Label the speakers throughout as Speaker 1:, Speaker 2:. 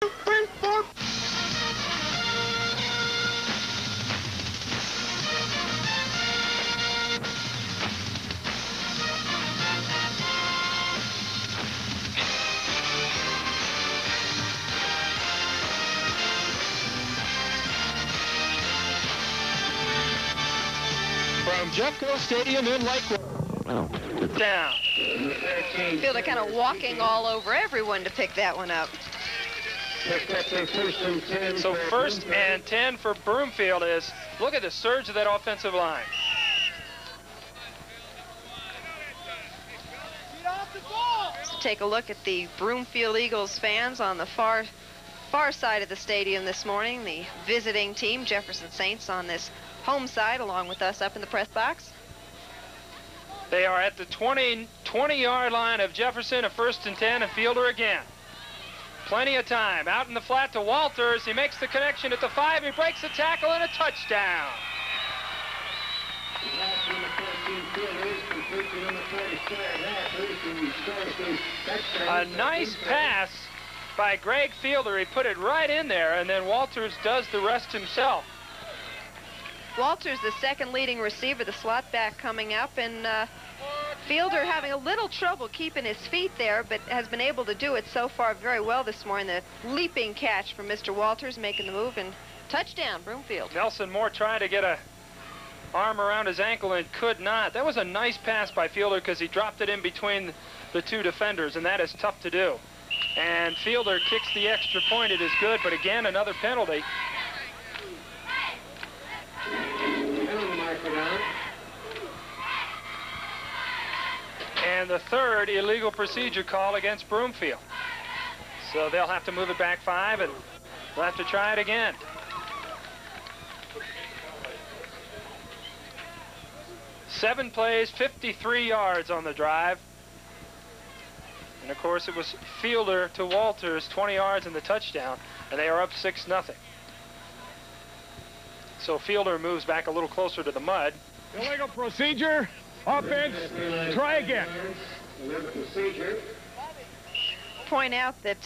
Speaker 1: From Jeffco Stadium in Lakewood.
Speaker 2: Down.
Speaker 3: Fielder kind of walking all over everyone to pick that one up.
Speaker 2: So first and 10 for Broomfield is, look at the surge of that offensive line.
Speaker 3: So take a look at the Broomfield Eagles fans on the far side of the stadium this morning. The visiting team, Jefferson Saints, on this home side, along with us up in the press box.
Speaker 2: They are at the 20-yard line of Jefferson, a first and 10, and Fielder again. Plenty of time. Out in the flat to Walters. He makes the connection at the 5. He breaks the tackle and a touchdown. A nice pass by Greg Fielder. He put it right in there, and then Walters does the rest himself.
Speaker 3: Walters, the second leading receiver, the slot back coming up, and Fielder having a little trouble keeping his feet there, but has been able to do it so far very well this morning. The leaping catch from Mr. Walters, making the move, and touchdown, Broomfield.
Speaker 2: Nelson Moore tried to get a arm around his ankle and could not. That was a nice pass by Fielder because he dropped it in between the two defenders, and that is tough to do. And Fielder kicks the extra point. It is good, but again, another penalty. And the third illegal procedure call against Broomfield. So they'll have to move it back 5, and they'll have to try it again. Seven plays, 53 yards on the drive. And of course it was Fielder to Walters, 20 yards in the touchdown, and they are up 6-0. So Fielder moves back a little closer to the mud.
Speaker 1: Illegal procedure, offense, try again.
Speaker 3: Point out that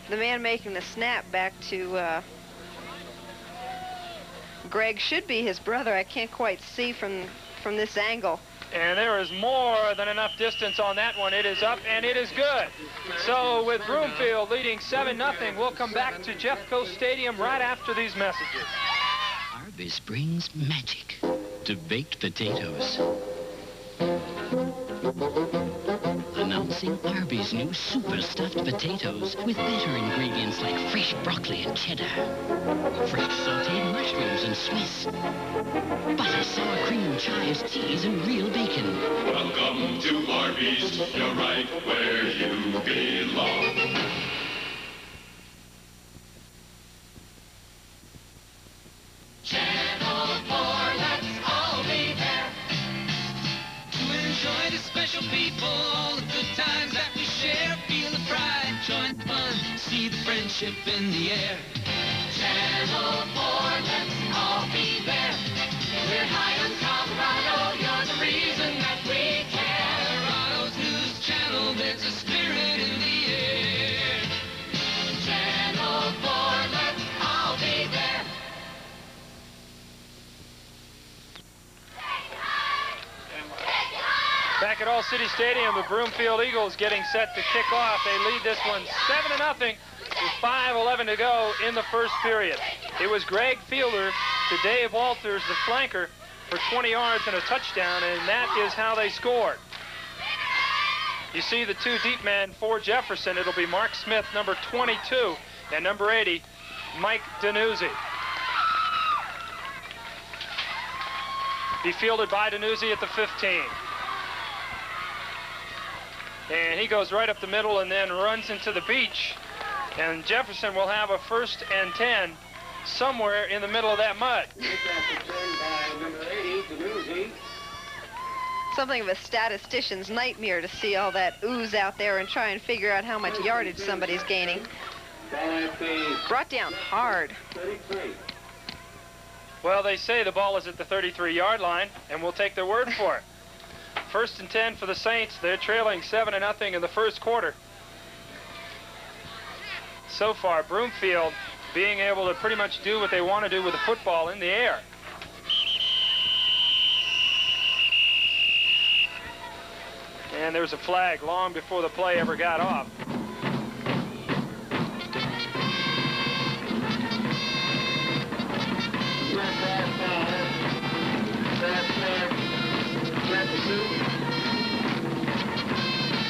Speaker 3: the man making the snap back to Greg should be his brother. I can't quite see from this angle.
Speaker 2: And there is more than enough distance on that one. It is up, and it is good. So with Broomfield leading 7-0, we'll come back to Jeffco Stadium right after these messages.
Speaker 4: Arby's brings magic to baked potatoes. Announcing Arby's new super stuffed potatoes with better ingredients like fresh broccoli and cheddar, fresh sauteed mushrooms and Swiss, butter, sour cream, chives, cheese, and real bacon.
Speaker 5: Welcome to Arby's. You're right where you belong.
Speaker 6: Channel 4, let's all be there to enjoy the special people, all the good times that we share. Feel the pride, join the fun, see the friendship in the air. Channel 4, let's all be there. We're high on Colorado, you're the reason that we care. Colorado's news channel, there's a spirit in the air. Channel 4, let's all be there.
Speaker 2: Back at All City Stadium, the Broomfield Eagles getting set to kick off. They lead this one 7-0 with 5:11 to go in the first period. It was Greg Fielder to Dave Walters, the flanker, for 20 yards and a touchdown, and that is how they scored. You see the two deep men for Jefferson. It'll be Mark Smith, number 22, and number 80, Mike Danuzzi. Be fielded by Danuzzi at the 15. And he goes right up the middle and then runs into the beach. And Jefferson will have a 1st and 10 somewhere in the middle of that mud.
Speaker 3: Something of a statistician's nightmare to see all that ooze out there and try and figure out how much yardage somebody's gaining. Brought down hard.
Speaker 2: Well, they say the ball is at the 33-yard line, and we'll take their word for it. 1st and 10 for the Saints. They're trailing 7-0 in the first quarter. so far, Broomfield being able to pretty much do what they want to do with the football in the air. And there's a flag long before the play ever got off.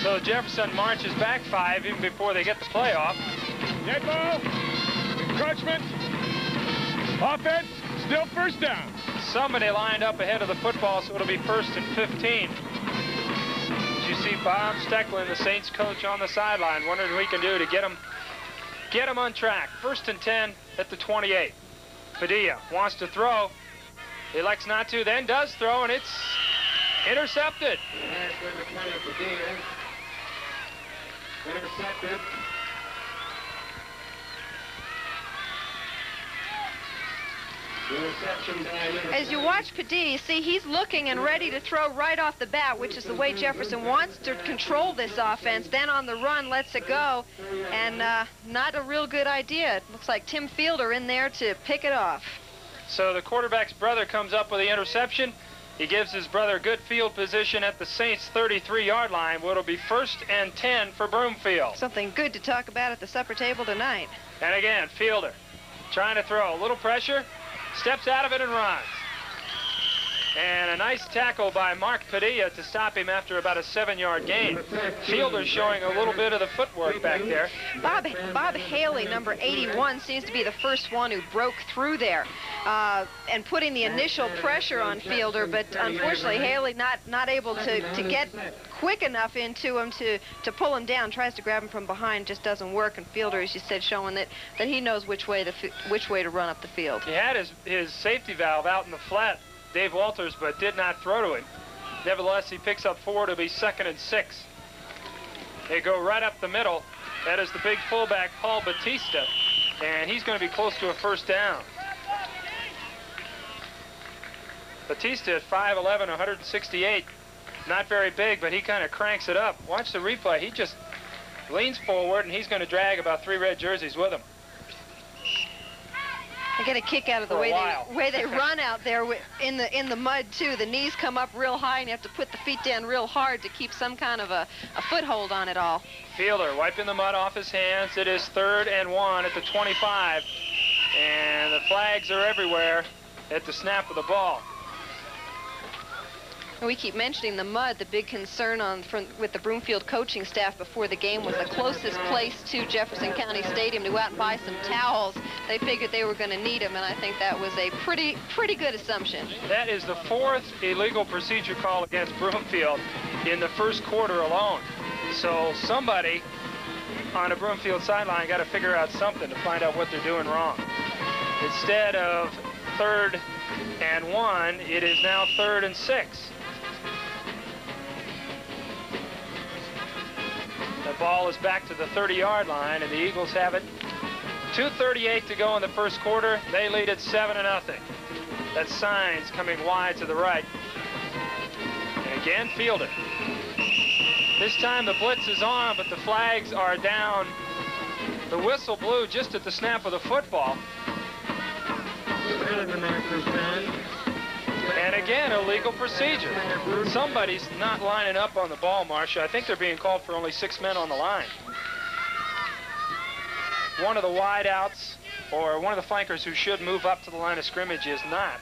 Speaker 2: So Jefferson marches back 5 even before they get the play off.
Speaker 1: Dead ball, encroachment, offense, still first down.
Speaker 2: Somebody lined up ahead of the football, so it'll be 1st and 15. As you see Bob Stecklin, the Saints coach, on the sideline, wondering what he can do to get him on track. 1st and 10 at the 28. Padilla wants to throw, elects not to, then does throw, and it's intercepted.
Speaker 1: Intercepted.
Speaker 3: As you watch Padilla, you see he's looking and ready to throw right off the bat, which is the way Jefferson wants to control this offense. Then on the run, lets it go, and not a real good idea. It looks like Tim Fielder in there to pick it off.
Speaker 2: So the quarterback's brother comes up with the interception. He gives his brother good field position at the Saints' 33-yard line. What'll be 1st and 10 for Broomfield.
Speaker 3: Something good to talk about at the supper table tonight.
Speaker 2: And again, Fielder trying to throw. A little pressure, steps out of it and runs. And a nice tackle by Mark Padilla to stop him after about a 7-yard gain. Fielder showing a little bit of the footwork back there.
Speaker 3: Bob Haley, number 81, seems to be the first one who broke through there and putting the initial pressure on Fielder, but unfortunately Haley not able to get quick enough into him to pull him down. Tries to grab him from behind, just doesn't work, and Fielder, as you said, showing that he knows which way to run up the field.
Speaker 2: He had his safety valve out in the flat, Dave Walters, but did not throw to him. Nevertheless, he picks up 4 to be 2nd and 6. They go right up the middle. That is the big fullback, Paul Batista, and he's going to be close to a 1st down. Batista at 5'11", 168. Not very big, but he kind of cranks it up. Watch the replay. He just leans forward, and he's going to drag about 3 red jerseys with him.
Speaker 3: I get a kick out of the way they run out there in the mud too. The knees come up real high, and you have to put the feet down real hard to keep some kind of a foothold on it all.
Speaker 2: Fielder wiping the mud off his hands. It is 3rd and 1 at the 25, and the flags are everywhere at the snap of the ball.
Speaker 3: We keep mentioning the mud. The big concern with the Broomfield coaching staff before the game was the closest place to Jefferson County Stadium to go out and buy some towels. They figured they were going to need them, and I think that was a pretty good assumption.
Speaker 2: That is the 4th illegal procedure call against Broomfield in the 1st quarter alone. So somebody on a Broomfield sideline got to figure out something to find out what they're doing wrong. Instead of 3rd and 1, it is now 3rd and 6. The ball is back to the 30-yard line, and the Eagles have it. 2:38 to go in the 1st quarter. They lead it 7-0. That's Signs coming wide to the right. And again, Fielder. This time the blitz is on, but the flags are down. The whistle blew just at the snap of the football. And again, illegal procedure. Somebody's not lining up on the ball, Marcia. I think they're being called for only 6 men on the line. One of the wideouts, or one of the flankers who should move up to the line of scrimmage, is not.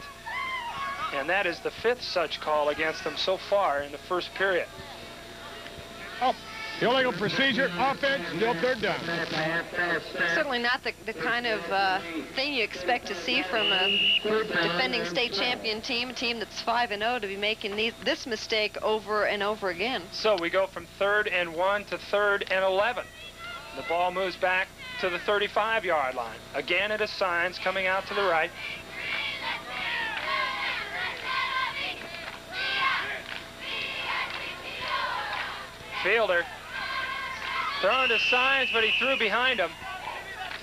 Speaker 2: And that is the 5th such call against them so far in the 1st period.
Speaker 1: Oh, illegal procedure, offense, still 3rd down.
Speaker 3: Certainly not the kind of thing you expect to see from a defending state champion team, a team that's 5-0, to be making this mistake over and over again.
Speaker 2: So we go from 3rd and 1 to 3rd and 11. The ball moves back to the 35-yard line. Again, it is Signs coming out to the right. Fielder throwing to Signs, but he threw behind him.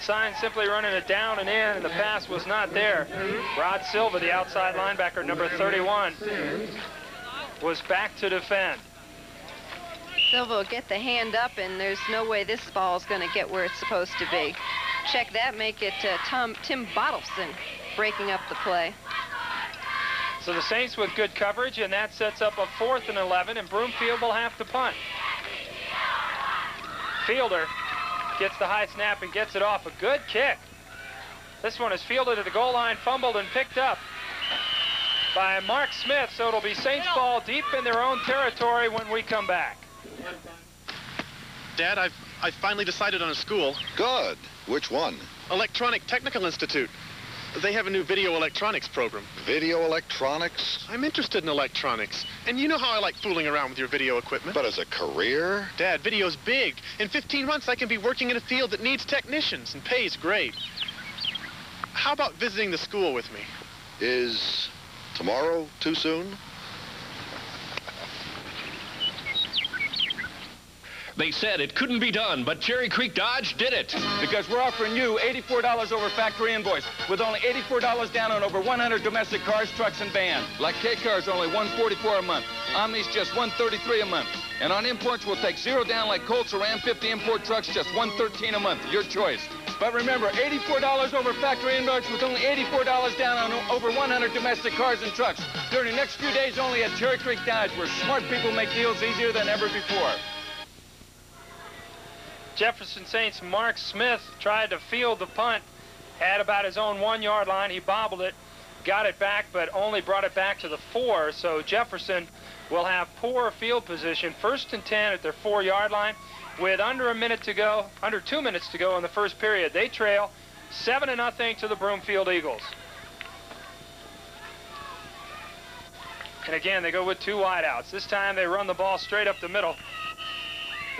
Speaker 2: Signs simply running it down and in, and the pass was not there. Rod Silva, the outside linebacker, number 31, was back to defend.
Speaker 3: Silva will get the hand up, and there's no way this ball is going to get where it's supposed to be. Check that, make it Tim Bottleson breaking up the play.
Speaker 2: So the Saints with good coverage, and that sets up a 4th and 11, and Broomfield will have to punt. Fielder gets the high snap and gets it off. A good kick. This one is fielded at the goal line, fumbled and picked up by Mark Smith, so it'll be Saints ball deep in their own territory when we come back.
Speaker 7: Dad, I've finally decided on a school.
Speaker 8: Good. Which one?
Speaker 7: Electronic Technical Institute. They have a new video electronics program.
Speaker 8: Video electronics?
Speaker 7: I'm interested in electronics. And you know how I like fooling around with your video equipment.
Speaker 8: But as a career?
Speaker 7: Dad, video's big. In 15 months, I can be working in a field that needs technicians and pays great. How about visiting the school with me?
Speaker 8: Is tomorrow too soon?
Speaker 9: They said it couldn't be done, but Cherry Creek Dodge did it.
Speaker 10: Because we're offering you $84 over factory invoice with only $84 down on over 100 domestic cars, trucks, and vans. Like K-Cars, only $144 a month. Omni's just $133 a month. And on imports, we'll take 0 down like Colts or Ram 50 import trucks, just $113 a month. Your choice. But remember, $84 over factory invoice with only $84 down on over 100 domestic cars and trucks. During the next few days only at Cherry Creek Dodge, where smart people make deals easier than ever before.
Speaker 2: Jefferson Saints' Mark Smith tried to field the punt at about his own 1-yard line. He bobbled it, got it back, but only brought it back to the 4. So Jefferson will have poor field position. 1st and 10 at their 4-yard line with under 2 minutes to go in the first period. They trail 7-0 to the Broomfield Eagles. And again, they go with 2 wideouts. This time they run the ball straight up the middle.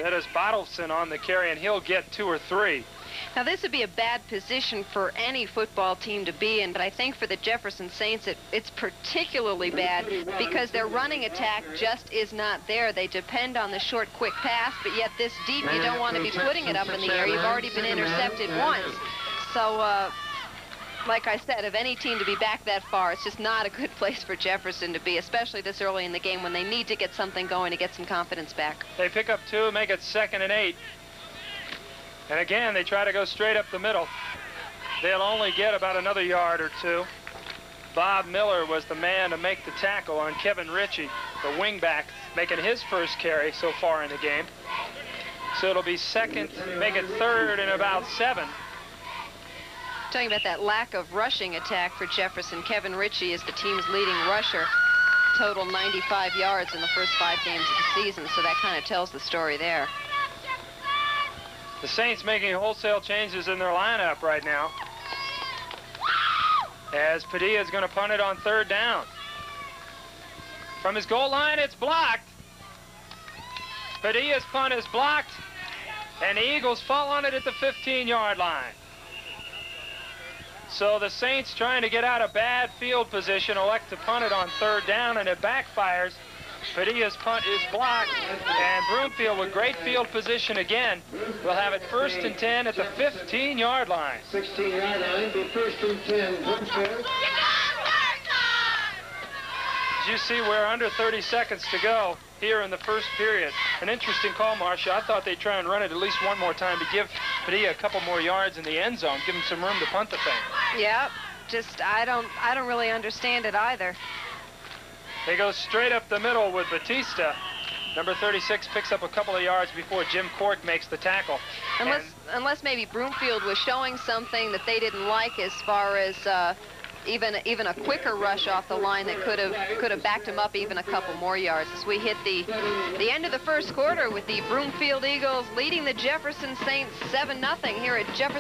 Speaker 2: That is Bottleson on the carry, and he'll get 2 or 3.
Speaker 3: Now, this would be a bad position for any football team to be in, but I think for the Jefferson Saints, it's particularly bad because their running attack just is not there. They depend on the short, quick pass, but yet this deep, you don't want to be putting it up in the air. You've already been intercepted once. So, like I said, of any team to be back that far, it's just not a good place for Jefferson to be, especially this early in the game when they need to get something going to get some confidence back.
Speaker 2: They pick up 2, make it 2nd and 8. And again, they try to go straight up the middle. They'll only get about another yard or 2. Bob Miller was the man to make the tackle on Kevin Ritchie, the wingback, making his first carry so far in the game. So it'll be 2nd, make it 3rd and about 7.
Speaker 3: Talking about that lack of rushing attack for Jefferson, Kevin Ritchie is the team's leading rusher. Total 95 yards in the first 5 games of the season, so that kind of tells the story there.
Speaker 2: The Saints making wholesale changes in their lineup right now, as Padilla is going to punt it on 3rd down. From his goal line, it's blocked. Padilla's punt is blocked, and the Eagles fall on it at the 15-yard line. So the Saints, trying to get out of bad field position, elect to punt it on 3rd down, and it backfires. Padilla's punt is blocked, and Broomfield, with great field position again, will have it 1st and 10 at the 15-yard line.
Speaker 11: 16-yard line, be 1st and 10. Broomfield.
Speaker 2: As you see, we're under 30 seconds to go here in the first period. An interesting call, Marcia. I thought they'd try and run it at least one more time to give Padilla a couple more yards in the end zone, give him some room to punt the thing.
Speaker 3: Yep, just I don't really understand it either.
Speaker 2: They go straight up the middle with Batista. Number 36 picks up a couple of yards before Jim Cork makes the tackle.
Speaker 3: Unless maybe Broomfield was showing something that they didn't like as far as even a quicker rush off the line that could have backed him up even a couple more yards. As we hit the end of the first quarter with the Broomfield Eagles leading the Jefferson Saints 7-0 here at Jefferson.